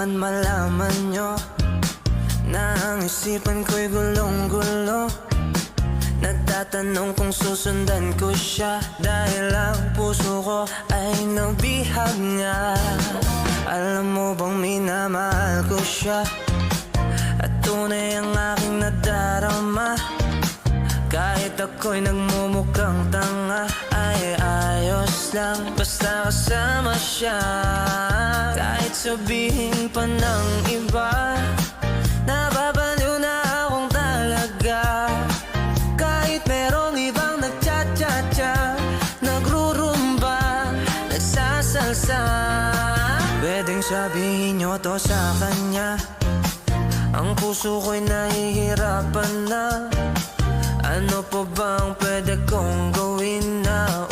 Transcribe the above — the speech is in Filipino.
man malaman nyo na ang isipan ko'y gulong-gulo. Nagtatanong kung susundan ko siya, dahil ang puso ko ay nabihag nga. Alam mo bang minamahal ko siya, at tunay ang aking nadarama. Kahit ako'y nagmumukhang tanga, ay ayos lang basta kasama siya. Kahit sabihin pa ng iba, nababaliw na akong talaga. Kahit merong ibang nagcha-cha-cha, nagrurumba, nagsasalsa. Pwedeng sabihin nyo to sa kanya, ang puso ko'y nahihirapan na. Ano pa bang pwede kong gawin na